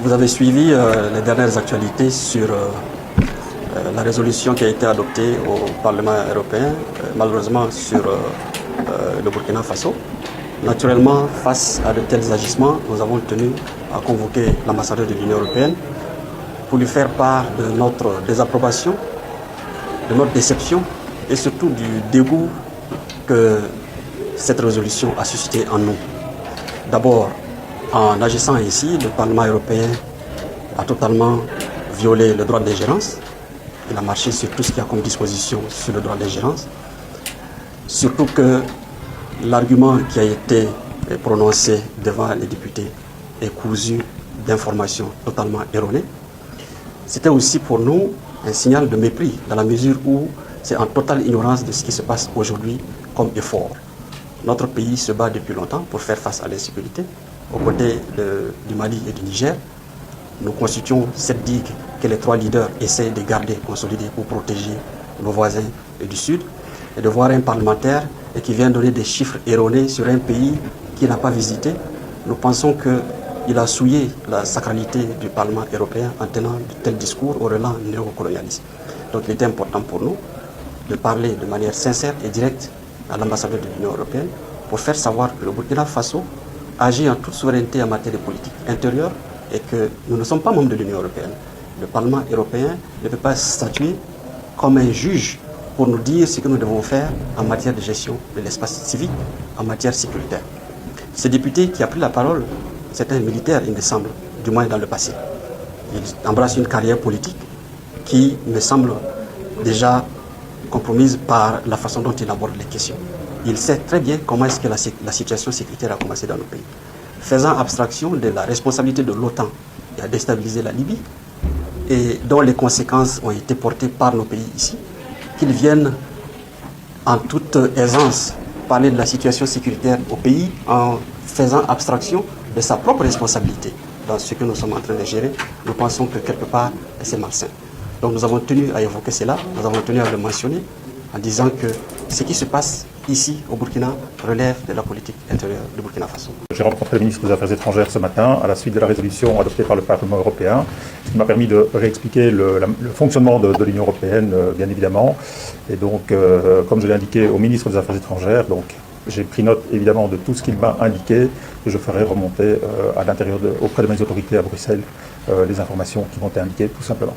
Vous avez suivi les dernières actualités sur la résolution qui a été adoptée au Parlement européen, malheureusement sur le Burkina Faso. Naturellement, face à de tels agissements, nous avons tenu à convoquer l'ambassadeur de l'Union européenne pour lui faire part de notre désapprobation, de notre déception et surtout du dégoût que cette résolution a suscité en nous. D'abord, en agissant ainsi, le Parlement européen a totalement violé le droit d'ingérence. Il a marché sur tout ce qu'il y a comme disposition sur le droit d'ingérence. Surtout que l'argument qui a été prononcé devant les députés est cousu d'informations totalement erronées. C'était aussi pour nous un signal de mépris, dans la mesure où c'est en totale ignorance de ce qui se passe aujourd'hui comme effort. Notre pays se bat depuis longtemps pour faire face à l'insécurité. Aux côtés du Mali et du Niger, nous constituons cette digue que les trois leaders essayent de garder, consolider pour protéger nos voisins du Sud. Et de voir un parlementaire qui vient donner des chiffres erronés sur un pays qu'il n'a pas visité, nous pensons qu'il a souillé la sacralité du Parlement européen en tenant de tels discours au relent néocolonialisme. Donc il était important pour nous de parler de manière sincère et directe à l'ambassadeur de l'Union européenne pour faire savoir que le Burkina Faso agit en toute souveraineté en matière de politique intérieure et que nous ne sommes pas membres de l'Union européenne. Le Parlement européen ne peut pas statuer comme un juge pour nous dire ce que nous devons faire en matière de gestion de l'espace civique, en matière sécuritaire. Ce député qui a pris la parole, c'est un militaire, il me semble, du moins dans le passé. Il embrasse une carrière politique qui me semble déjà compromise par la façon dont il aborde les questions. Il sait très bien comment est-ce que la situation sécuritaire a commencé dans nos pays. Faisant abstraction de la responsabilité de l'OTAN qui a déstabilisé la Libye et dont les conséquences ont été portées par nos pays ici, qu'ils viennent en toute aisance parler de la situation sécuritaire au pays en faisant abstraction de sa propre responsabilité dans ce que nous sommes en train de gérer, nous pensons que quelque part c'est malsain. Donc nous avons tenu à évoquer cela, nous avons tenu à le mentionner en disant que ce qui se passe ici au Burkina relève de la politique intérieure du Burkina Faso. J'ai rencontré le ministre des Affaires étrangères ce matin à la suite de la résolution adoptée par le Parlement européen, ce qui m'a permis de réexpliquer le fonctionnement de l'Union européenne, bien évidemment. Et donc, comme je l'ai indiqué au ministre des Affaires étrangères, donc j'ai pris note évidemment de tout ce qu'il m'a indiqué et je ferai remonter à l'intérieur auprès de mes autorités à Bruxelles les informations qui m'ont été indiquées tout simplement.